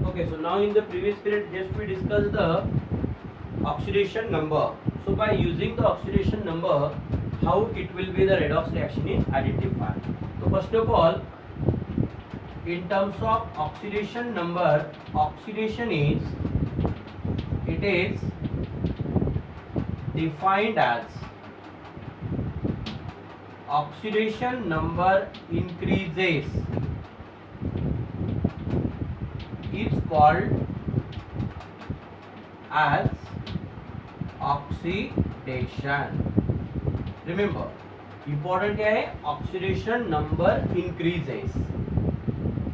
Okay, so now in the previous period, just we discussed the oxidation number. So by using the oxidation number, how it will be the redox reaction is identified. So first of all, in terms of oxidation number, oxidation is, it is defined as oxidation number increases is called as oxidation. Remember, important क्या है? Oxidation number increases.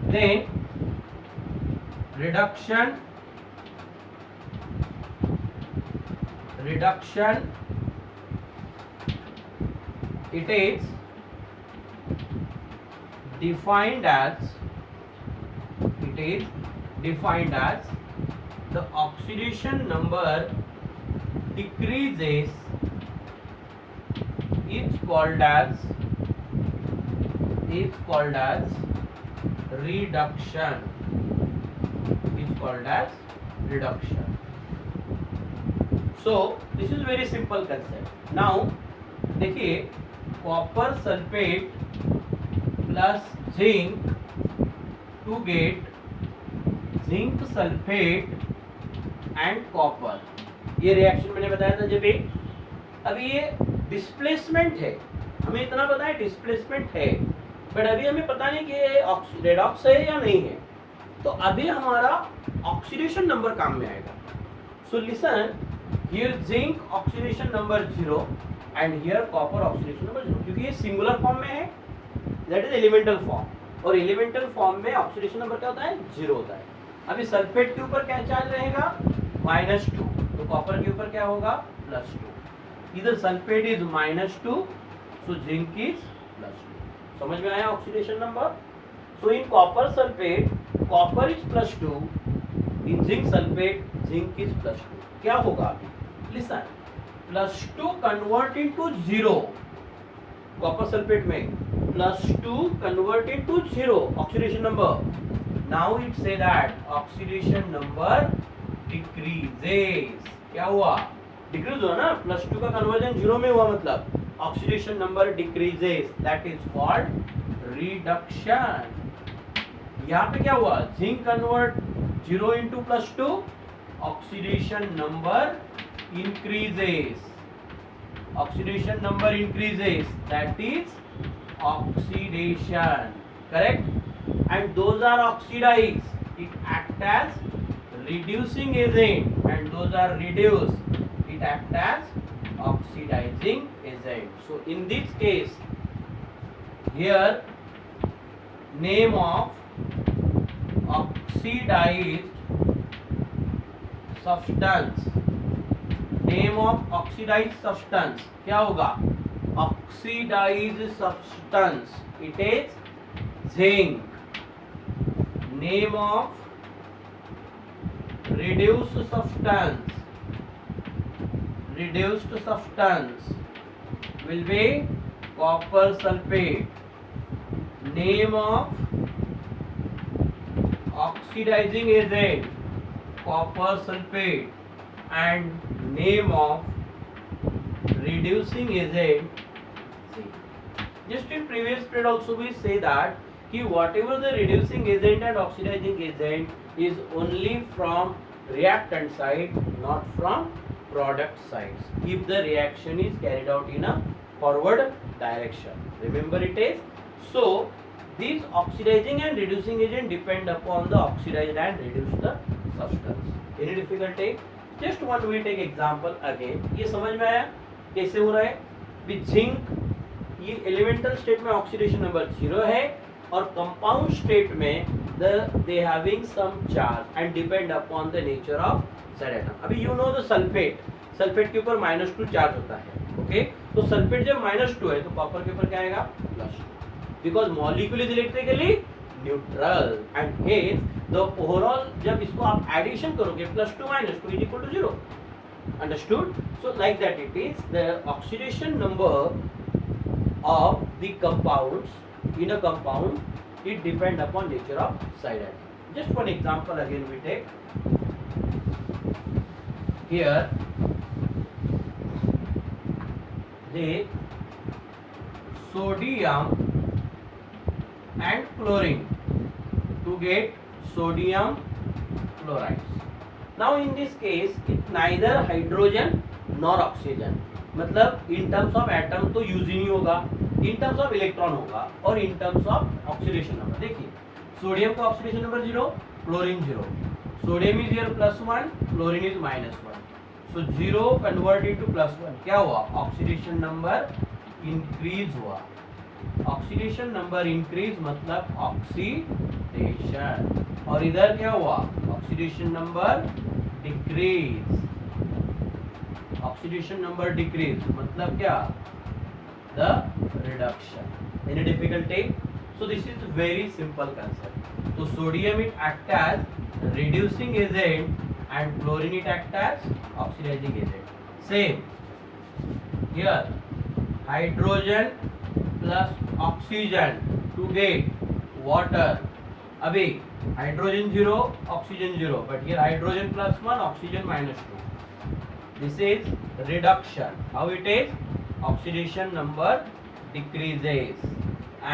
Then reduction it is defined as the oxidation number decreases is called as reduction. So this is very simple concept. Now देखिए, copper sulphate plus zinc to get zinc sulphate and copper, ये reaction मैंने बताया था जब एक, अभी ये displacement है, हमें इतना पता है डिस्प्लेसमेंट है, बट अभी हमें पता नहीं कि ये रेडॉक्स है या नहीं है. तो अभी हमारा ऑक्सीडेशन नंबर काम में आएगा. So listen, here zinc oxidation number 0 and here copper oxidation number 0, क्योंकि ये सिंगुलर फॉर्म में है, दैट इज एलिमेंटल फॉर्म, और एलिमेंटल फॉर्म में ऑक्सीडेशन नंबर क्या होता है? 0 होता है. अभी सल्फेट के ऊपर क्या चार्ज रहेगा? -2, तो कॉपर के ऊपर क्या होगा? +2. इधर sulphate is -2, so zinc is +2. समझ में आया oxidation number? So in copper sulphate copper is +2, in zinc sulphate zinc is +2. क्या होगा अभी? Listen, +2 convert into 0, copper sulphate में +2 convert into 0 oxidation number. Now it say that oxidation number decreases. क्या हुआ? Decrease हुआ ना, +2 का कन्वर्जन 0 में हुआ, मतलब oxidation number decreases, that is called reduction. यहाँ पे क्या हुआ? Zinc convert 0 into +2, oxidation number increases, that is oxidation, correct? And those are oxidized, it act as reducing agent, and those are reduced, it act as oxidizing agent. So in this case, here name of oxidized substance, name of oxidised substance क्या होगा? Oxidised substance, it is zinc. Name of reduced substance will be copper sulfate. Name of oxidizing agent copper sulfate, and name of reducing agent. Just in previous period also we say that कि whatever the reducing agent and oxidizing agent is only from reactant side, not from product side, if the reaction is carried out in a forward direction. Remember it is. So these oxidizing and reducing agent depend upon the oxidized and reduced the substance. Any difficulty? Just one we take example again. ये समझ में आया कैसे हो रहा है? With zinc ये elemental state में ऑक्सीडेशन नंबर 0 है, और कंपाउंड स्टेट में they having some charge and depend upon the nature of side atom. अभी यू नो द सल्फेट के ऊपर -2 चार्ज होता है. ओके, तो सल्फेट जब -2 है तो कॉपर के ऊपर क्या आएगा? +2, because molecule is electrically neutral, and hence the overall जब इसको आप एडिशन करोगे +2 -2 is equal to 0. Understood? So like that it is the oxidation number of the compounds in a compound, it depend upon nature of side atom. just one example again we take here. The sodium and chlorine to get sodium chlorides. Now in this case it neither hydrogen nor oxygen, मतलब in terms of atom तो use ही नहीं होगा, in terms of electron होगा, और in terms of oxidation number देखिए sodium का oxidation number 0, chlorine 0, sodium is here +1, chlorine is -1, so 0 converted to +1 क्या हुआ, ऑक्सीडेशन नंबर इंक्रीज हुआ, ऑक्सीडेशन नंबर इंक्रीज मतलब ऑक्सीडेशन, और इधर क्या हुआ, oxidation number decrease, oxidation number decrease मतलब क्या, the reduction. Any difficulty? So this is very simple concept. तो sodium it act as reducing agent and chlorine it act as oxidizing agent. Same here, hydrogen plus oxygen to get water. अभी hydrogen 0, oxygen 0, but here hydrogen +1, oxygen -2. This is reduction. How it is? Oxidation number decreases,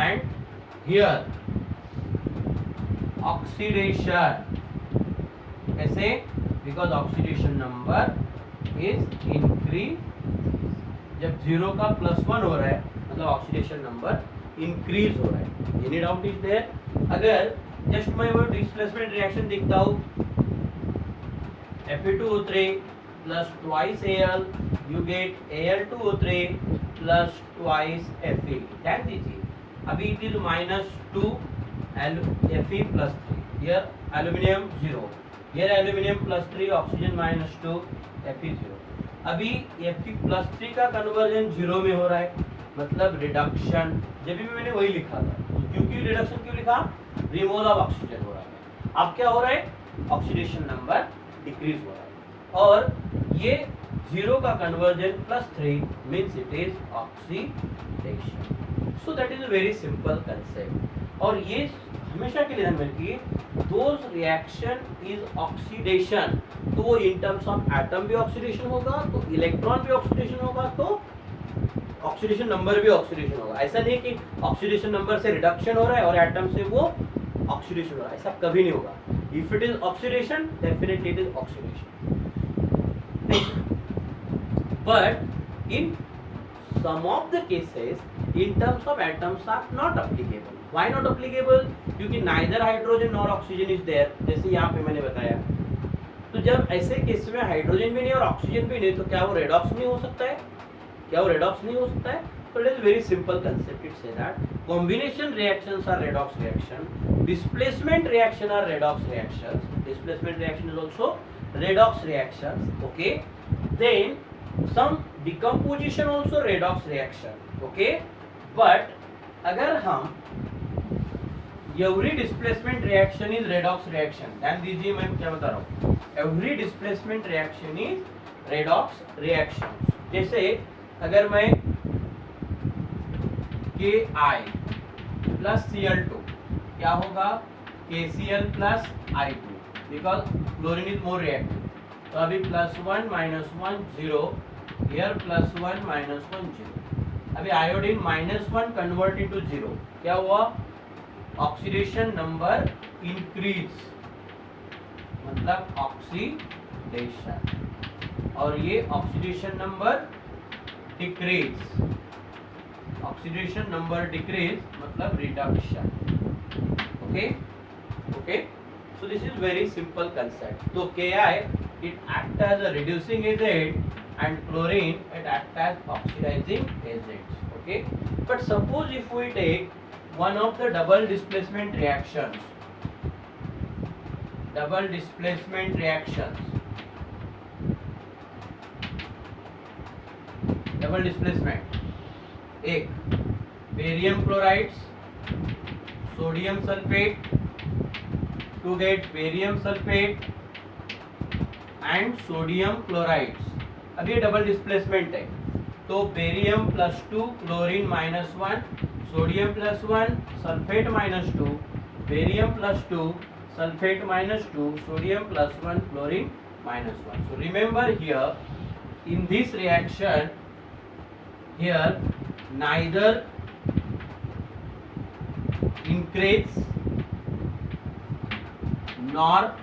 and here oxidation कैसे, because oxidation number is increase, जब 0 का +1 हो रहा है मतलब oxidation number increase हो रहा है। Any doubt is there? अगर जस्ट मैं वो डिस्प्लेसमेंट रिएक्शन देखता हूँ Fe2O3 plus twice Al, you get Al2O3 plus twice Fe। ध्यान दीजिए अभी it is -2 Fe plus 3, here aluminium 0, here aluminium +3, oxygen -2, Fe0। अभी Fe+3 का कन्वर्जन 0 में हो रहा है मतलब रिडक्शन, जब भी मैंने वही लिखा था, क्योंकि रिडक्शन क्यों लिखा, रिमूवल ऑफ ऑक्सीजन हो रहा है। अब क्या हो रहा है, ऑक्सीडेशन नंबर डिक्रीज हो रहा है, और ये 0 का conversion +3 means it is oxidation. So that is a very simple concept, और ये हमेशा के लिए ध्यान रखिए, दोज रिएक्शन इज ऑक्सीडेशन, तो वो इन टर्म्स ऑफ एटम भी ऑक्सीडेशन होगा, तो इलेक्ट्रॉन भी ऑक्सीडेशन होगा, तो ऑक्सीडेशन नंबर भी ऑक्सीडेशन होगा। ऐसा नहीं कि ऑक्सीडेशन नंबर से रिडक्शन हो रहा है और एटम से वो ऑक्सीडेशन हो रहा है, ऐसा कभी नहीं होगा। If it is oxidation definitely it is oxidation, but in some of the cases in terms of atoms are not applicable. Why not applicable? क्योंकि neither hydrogen nor oxygen is there, जैसे यहाँ पे मैंने बताया। तो जब ऐसे केस में हाइड्रोजन भी नहीं और ऑक्सीजन भी नहीं, तो क्या वो रेडॉक्स नहीं हो सकता है, क्या वो रेडॉक्स नहीं हो सकता है? So it is very simple concept. It say that combination reactions are redox reaction, displacement reaction are redox reactions, displacement reaction is also redox reactions, okay? Then some decomposition also redox reaction, okay? But अगर हम every displacement reaction is redox reaction, ध्यान दीजिए मैं क्या बता रहा हूँ, every displacement reaction is redox reaction। जैसे अगर मैं Ki plus Cl2 क्या होगा, KCl plus I2, because chlorine is more reactive, तो अभी +1 -1 0, here +1 -1 0, अभी आयोडीन -1 कन्वर्ट इनटू 0, क्या हुआ, ऑक्सीडेशन नंबर इंक्रीज मतलब ऑक्सीडेशन, और ये oxidation number decrease, oxidation number decrease मतलब reduction, okay okay. So this is very simple concept. So Ki it act as a reducing agent and chlorine it act as oxidizing agents. Okay. But suppose if we take one of the double displacement reactions, double displacement reactions, double displacement, एक barium chlorides, sodium sulfate to get barium sulfate and sodium chlorides। अब ये double displacement है, तो barium +2 chlorine -1, sodium +1 sulphate -2, barium +2 sulfate minus 2, sodium plus 1, chlorine minus 1. So remember here, in this reaction, here neither increase nor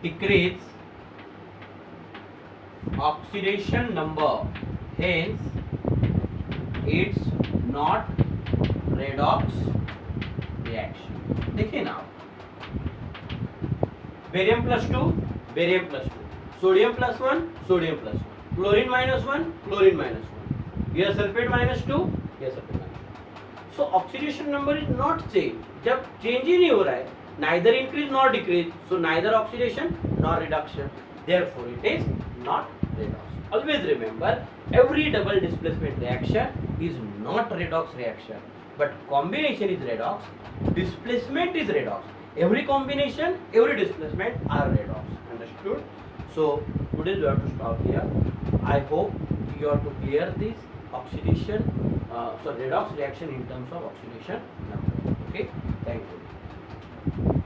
decrease oxidation number, hence it's not redox reaction. देखिए ना, barium plus 2, barium plus 2, sodium plus 1, sodium plus 1, chlorine minus 1, chlorine minus 1, here sulfate minus 2, here sulfate minus 2. So oxidation number is not change. जब change ही नहीं हो रहा है, neither increase nor decrease, so neither oxidation nor reduction, therefore it is not redox. Always remember, every double displacement reaction is not redox reaction, but combination is redox, displacement is redox. Every combination, every displacement are redox. Understood? So today we have to stop here. I hope you have to clear this oxidation, redox reaction in terms of oxidation number. Okay, thank you.